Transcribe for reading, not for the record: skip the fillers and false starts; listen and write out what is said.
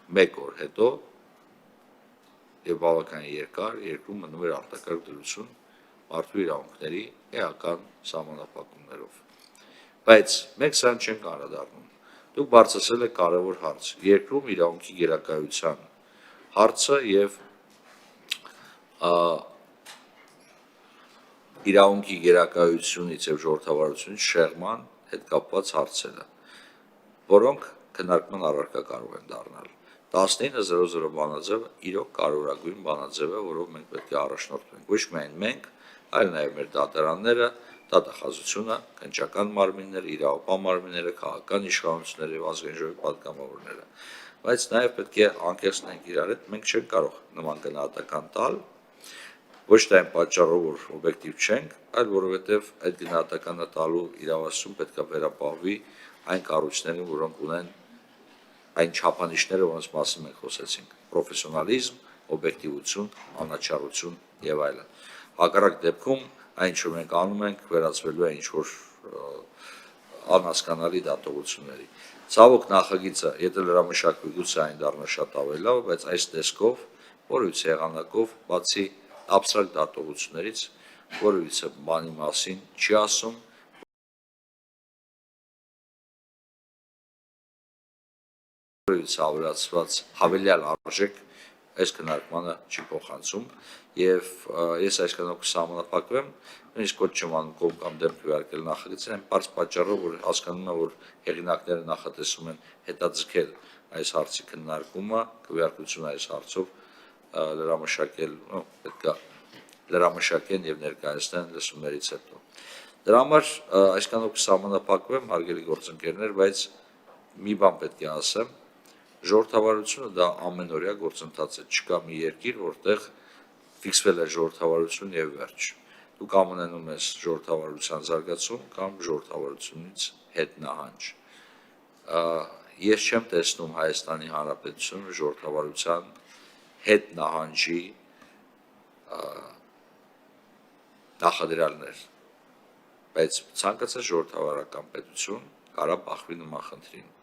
1 օր հետո եւ բավականին երկար երկրում մնում էր արտակարգ դրություն մարդու իրավունքների էական սահմանափակումներով։ Բայց մենք սրան չենք անդրադառնում։ Դուք բարձրացրել եք կարևոր հարց՝ երկրում իրավունքի գերակայության հարցը եւ իրավունքի գերակայությունից եւ ժողովրդավարությունից շեղման հետ կապված հարցերը, որոնք քննարկման առարկա կարող են դառնալ։ 19:00 բանաձևը իրոք կարևորագույն բանաձև է, որով մենք պետք է առաջնորդվենք։ Ոչ միայն մենք, այլ նաեւ մեր դատարանները, դատախազությունը, քննչական մարմինները, իրավապահ մարմինները, քաղաքական իշխանությունները եւ ազգային ժողովի պատգամավորները։ Բայց նաեւ պետք է անկեղծենք իրար հետ, մենք չենք կարող նման գնահատական տալ, ոչ թե այն պատճառով, որ օբյեկտիվ չենք, այլ որովհետեւ այդ գնահատականը տալու իրավասություն պետք է վերապահվի այն կառույցներին, որոնք ունեն այն չափանիշները, որոնց մասին մենք խոսեցինք՝ պրոֆեսիոնալիզմ, օբյեկտիվություն, անաչառություն եւ այլն։ Հակառակ դեպքում այն, ինչ որ մենք անում ենք, վերածվելու է ինչ-որ անհասկանալի դատողությունների։ Ցավոք նախագիծը, եթե լրամշակվի, գուցե այն դառնա շատ ավելի լավ, բայց այս տեսքով, որևիցե եղանակով, բացի абստրակտ դատողություններից, որևիցե բանի մասին չի ասում, որևիցե ավելացված հավելյալ արժեք այս քննարկմանը չի փոխանցում եւ ես այսքանով կսահմանափակվեմ, նույնիսկ ոչ չեմ անում կողմ կամ դեմ քվեարկել նախագծին, այն պարզ պատճառով, որ հասկանում եմ, որ հեղինակները նախատեսում են հետաձգել այս հարցի քննարկումը, քվեարկությունը այս հարցով լրամշակել, պետք է լրամշակեն եւ ներկայացնեն լսումներից հետո։ Դրա համար այսքանով կսահմանափակվեմ, հարգելի գործընկերներ, բայց մի բան պետք է ասեմ, ժողովրդավարությունը դա ամենօրյա գործընթաց է, չկա մի երկիր, որտեղ ֆիքսվել է ժողովրդավարություն եւ վերջ։ Դու կամ ունենում ես ժողովրդավարության զարգացում կամ ժողովրդավարությունից հետ նահանջ։ Ես չեմ տեսնում Հայաստանի Հանրապետությունը ժողովրդավարության հետ նահանջի նախադրյալներ, բայց ցանկացած ժողովրդավարական պետություն կարա բախվի նման խնդրին։